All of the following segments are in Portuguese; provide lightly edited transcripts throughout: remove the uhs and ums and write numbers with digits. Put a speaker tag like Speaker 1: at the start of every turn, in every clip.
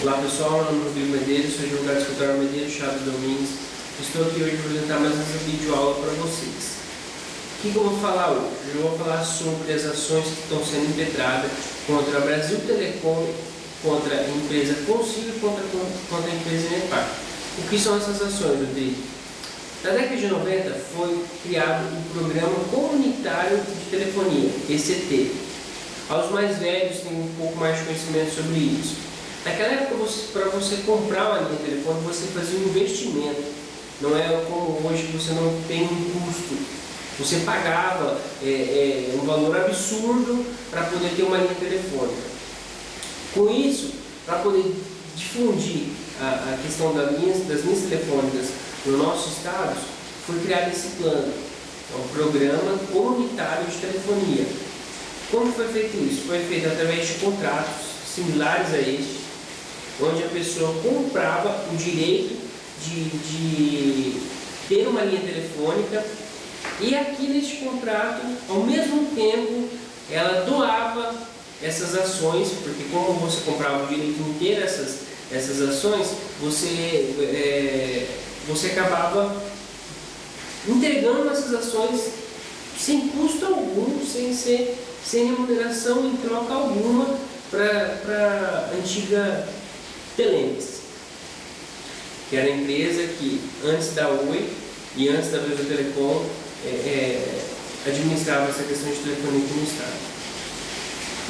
Speaker 1: Olá pessoal, meu nome é Rodrigo Medeiros, sou advogado do escritório Medeiros Chaves Domingues. Estou aqui hoje para apresentar mais essa videoaula para vocês. O que eu vou falar hoje? Eu vou falar sobre as ações que estão sendo impetradas contra a Brasil Telecom, contra a empresa Consigo e contra a empresa Nepar. O que são essas ações, Rodrigo? Na década de 90 foi criado o Programa Comunitário de Telefonia, PCT. Aos mais velhos têm um pouco mais de conhecimento sobre isso. Naquela época, para você comprar uma linha de telefone, você fazia um investimento. Não é como hoje que você não tem um custo. Você pagava um valor absurdo para poder ter uma linha telefônica. Com isso, para poder difundir a questão das linhas telefônicas no nosso estado, foi criado esse plano. É um programa comunitário de telefonia. Como foi feito isso? Foi feito através de contratos similares a este, onde a pessoa comprava o direito de ter uma linha telefônica e aqui neste contrato, ao mesmo tempo, ela doava essas ações, porque como você comprava o direito de ter essas ações, você acabava entregando essas ações sem custo algum, sem remuneração em troca alguma para a antiga Telemes, que era a empresa que antes da Oi e antes da Brasil Telecom administrava essa questão de telefonia aqui no estado.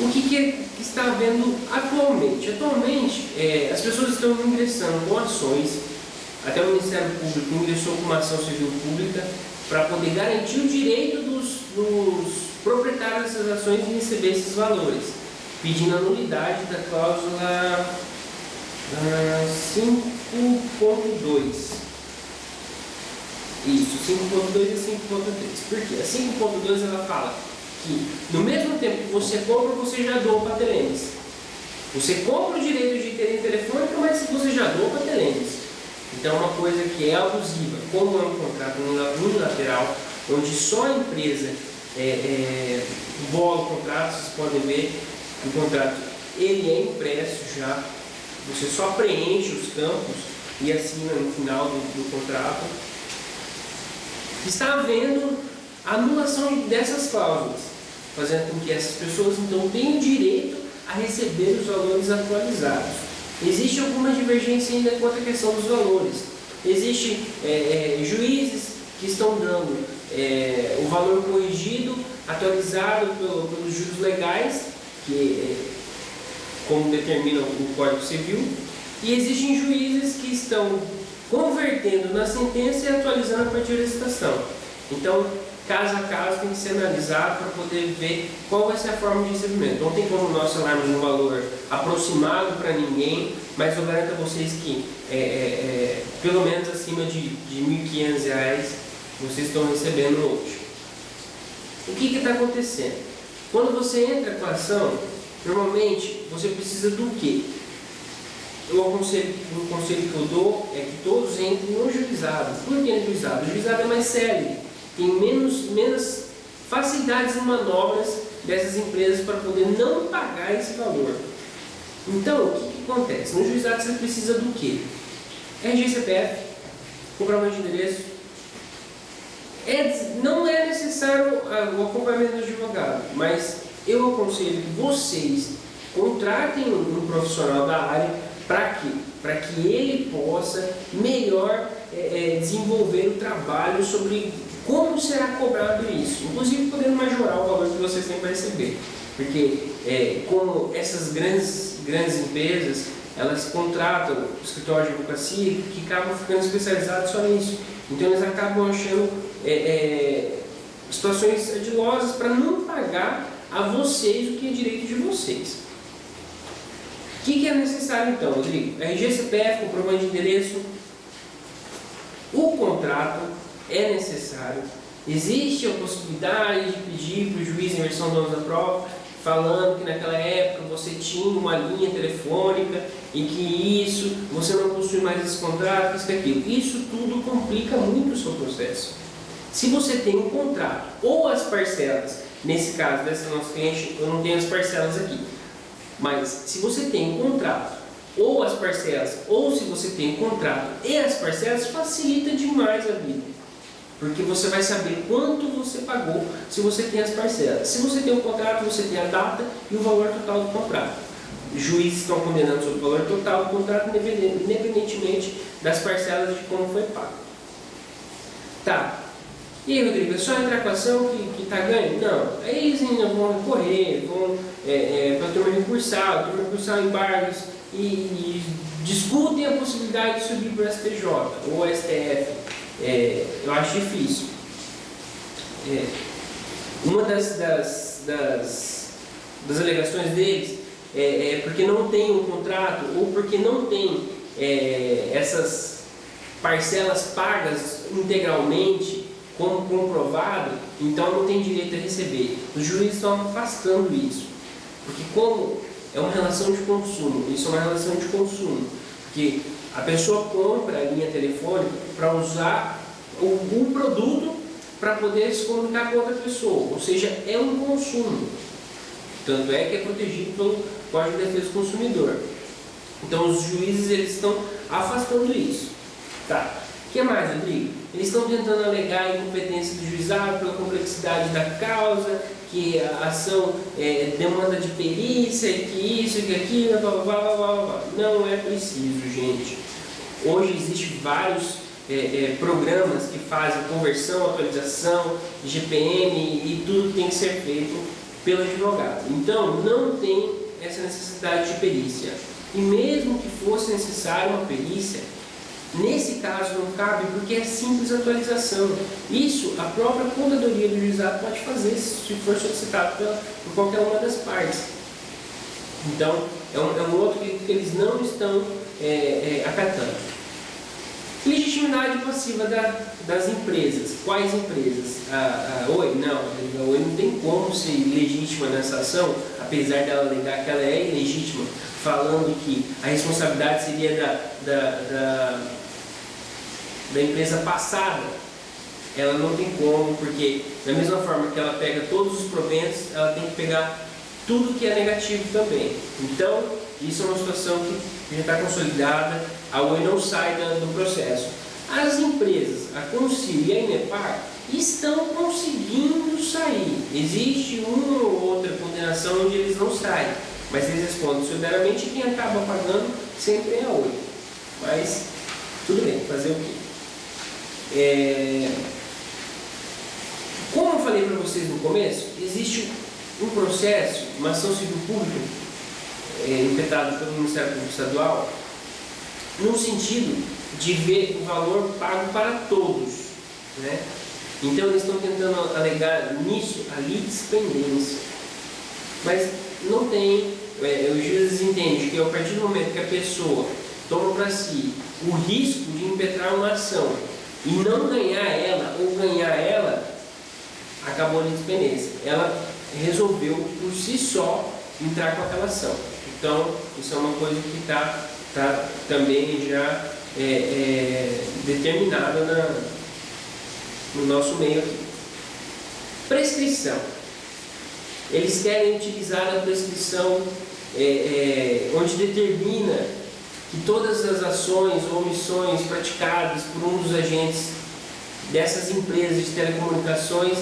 Speaker 1: O que está havendo atualmente? Atualmente, as pessoas estão ingressando com ações, até o Ministério Público ingressou com uma ação civil pública para poder garantir o direito dos proprietários dessas ações em receber esses valores, pedindo a nulidade da cláusula 5.2. Isso, 5.2 e 5.3. Por quê? A 5.2 ela fala que no mesmo tempo que você compra, você já doa para a Telemes. Você compra o direito de ter telefônica, mas você já doa para a Telemes. Então é uma coisa que é abusiva, como é um contrato unilateral, onde só a empresa bola o contrato. Vocês podem ver que o contrato ele é impresso já. Você só preenche os campos e assina no final do contrato. Está havendo a anulação dessas cláusulas, fazendo com que essas pessoas então tenham direito a receber os valores atualizados. Existe alguma divergência ainda quanto à questão dos valores. Existem juízes que estão dando o valor corrigido, atualizado pelos juros legais, como determina o Código Civil, e existem juízes que estão convertendo na sentença e atualizando a partir da citação. Então, caso a caso tem que ser analisado para poder ver qual vai ser a forma de recebimento. Não tem como nós falarmos um valor aproximado para ninguém, mas eu garanto a vocês que pelo menos acima de R$ 1.500 vocês estão recebendo hoje. O que está acontecendo? Quando você entra com a ação, normalmente você precisa do quê? O conselho que eu dou é que todos entrem no juizado. Por que no juizado? O juizado é mais célere, tem menos facilidades e manobras dessas empresas para poder não pagar esse valor. Então, o que acontece? No juizado você precisa do quê? RG CPF, comprovante de endereço. Não é necessário o acompanhamento do advogado, mas eu aconselho que vocês contratem um profissional da área. Para quê? Para que ele possa melhor desenvolver o trabalho sobre como será cobrado isso, inclusive podendo majorar o valor que vocês têm para receber. Porque como essas grandes empresas, elas contratam escritório de advocacia que acabam ficando especializados só nisso. Então eles acabam achando situações adilosas para não pagar a vocês o que é direito de vocês. O que é necessário então, Rodrigo? RG CPF, comprovante de endereço. O contrato é necessário. Existe a possibilidade de pedir para o juiz em versão donos da prova, falando que naquela época você tinha uma linha telefônica e que você não possui mais esse contrato, isso e aquilo. Isso tudo complica muito o seu processo. Se você tem um contrato ou as parcelas, nesse caso dessa nossa cliente, eu não tenho as parcelas aqui, mas se você tem um contrato ou as parcelas, ou se você tem o contrato e as parcelas, facilita demais a vida. Porque você vai saber quanto você pagou se você tem as parcelas. Se você tem o contrato, você tem a data e o valor total do contrato. Os juízes estão condenando sobre o valor total do contrato, independentemente das parcelas de como foi pago. Tá. E aí, Rodrigo, é só entrar com a ação que está ganho? Não. Aí eles ainda vão recorrer, vão para a turma recursar embargos e discutem a possibilidade de subir para o STJ ou STF. Eu acho difícil. Uma das alegações deles é porque não tem um contrato ou porque não tem essas parcelas pagas integralmente como comprovado, então não tem direito a receber. Os juízes estão afastando isso, porque como é uma relação de consumo, isso é uma relação de consumo, porque a pessoa compra a linha telefônica para usar o produto para poder se comunicar com outra pessoa, ou seja, é um consumo. Tanto é que é protegido pelo Código de Defesa do Consumidor. Então os juízes eles estão afastando isso. Tá. O que mais, Rodrigo? Eles estão tentando alegar a incompetência do juizado pela complexidade da causa, que a ação demanda de perícia, que isso, que aquilo, blá, blá, blá, blá, blá. Não é preciso, gente. Hoje existem vários programas que fazem conversão, atualização, GPM e tudo tem que ser feito pelo advogado. Então, não tem essa necessidade de perícia. E mesmo que fosse necessária uma perícia, nesse caso não cabe porque é simples atualização. Isso a própria contadoria do juizado pode fazer se for solicitado por qualquer uma das partes. Então, é um outro que eles não estão acatando. Legitimidade passiva das empresas. Quais empresas? A Oi? Não, a Oi não tem como ser legítima nessa ação, apesar dela alegar que ela é ilegítima, falando que a responsabilidade seria da empresa passada. Ela não tem como, porque da mesma forma que ela pega todos os proventos, ela tem que pegar tudo que é negativo também. Então, isso é uma situação que já está consolidada, a Oi não sai do processo. As empresas, a Concil e a Inepar, estão conseguindo sair. Existe uma ou outra condenação onde eles não saem, mas eles respondem solidariamente e quem acaba pagando sempre é a Oi. Mas, tudo bem, fazer o quê? Como eu falei para vocês no começo, existe um processo, uma ação civil pública, impetrado pelo Ministério Público Estadual, no sentido de ver o valor pago para todos, né? Então eles estão tentando alegar nisso a litispendência, mas não tem, os juízes entendem que a partir do momento que a pessoa toma para si o risco de impetrar uma ação e não ganhar ela ou ganhar ela, acabou a litispendência. Ela resolveu por si só entrar com aquela ação. Então, isso é uma coisa que está também já determinada no nosso meio aqui. Prescrição. Eles querem utilizar a prescrição onde determina que todas as ações ou omissões praticadas por um dos agentes dessas empresas de telecomunicações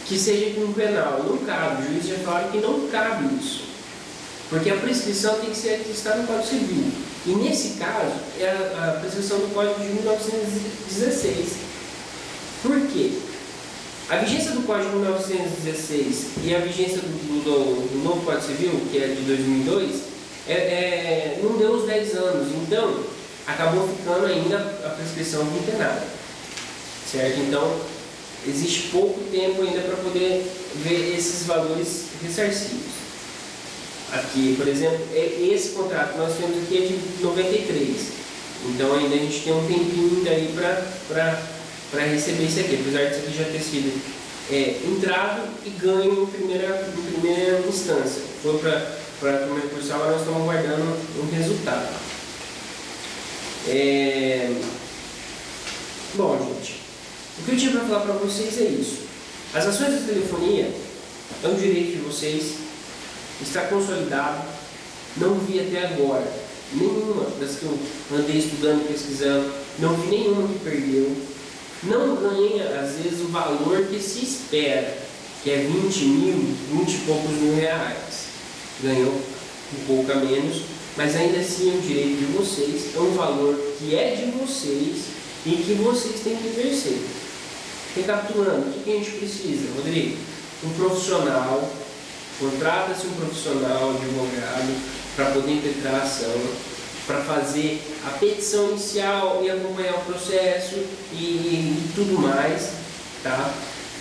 Speaker 1: que seja crime penal. Não cabe. O juiz já falaram que não cabe isso. Porque a prescrição tem que ser atestada no Código Civil. E nesse caso, é a prescrição do Código de 1916. Por quê? A vigência do Código de 1916 e a vigência do novo Código Civil, que é de 2002, não deu os 10 anos. Então, acabou ficando ainda a prescrição vintennada. Certo? Então, existe pouco tempo ainda para poder ver esses valores ressarcidos. Aqui, por exemplo, esse contrato que nós temos aqui é de 93. Então ainda a gente tem um tempinho aí para receber isso aqui, apesar disso aqui já ter sido entrado e ganho em primeira instância. Foi para a turma recursal, agora nós estamos aguardando um resultado. Bom, gente, o que eu tinha para falar para vocês é isso. As ações de telefonia é um direito de vocês, está consolidado, não vi até agora nenhuma das que eu andei estudando, pesquisando, não vi nenhuma que perdeu. Não ganha, às vezes, o valor que se espera, que é 20 mil, 20 e poucos mil reais. Ganhou um pouco a menos, mas ainda assim é um direito de vocês, é um valor que é de vocês e que vocês têm que exercer. Recapitulando, o que a gente precisa, Rodrigo? Um profissional, contrata-se um profissional de advogado para poder impetrar a ação, para fazer a petição inicial e acompanhar o processo e tudo mais, tá?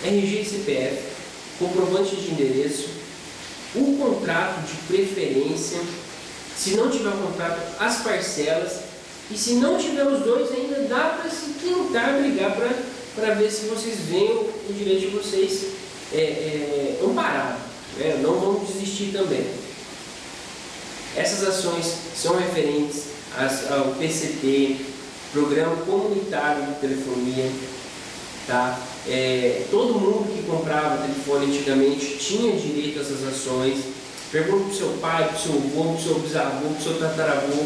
Speaker 1: RG e CPF, comprovante de endereço, o contrato de preferência, se não tiver contrato, as parcelas, e se não tiver os dois, ainda dá para se tentar brigar para ver se vocês veem o direito de vocês amparado, né? Não vamos desistir também. Essas ações são referentes ao PCT, Programa Comunitário de Telefonia, tá? Todo mundo que comprava telefone antigamente tinha direito a essas ações. Pergunta para o seu pai, para o seu avô, para o seu bisavô, para o seu tataravô,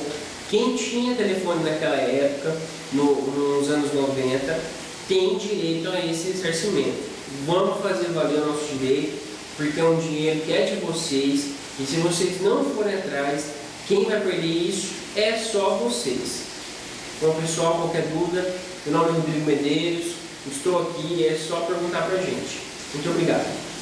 Speaker 1: quem tinha telefone naquela época, nos anos 90, tem direito a esse ressarcimento. Vamos fazer valer o nosso direito, porque é um dinheiro que é de vocês, e se vocês não forem atrás, quem vai perder isso é só vocês. Então, pessoal, qualquer dúvida, meu nome é Rodrigo Medeiros, estou aqui, é só perguntar para a gente. Muito obrigado.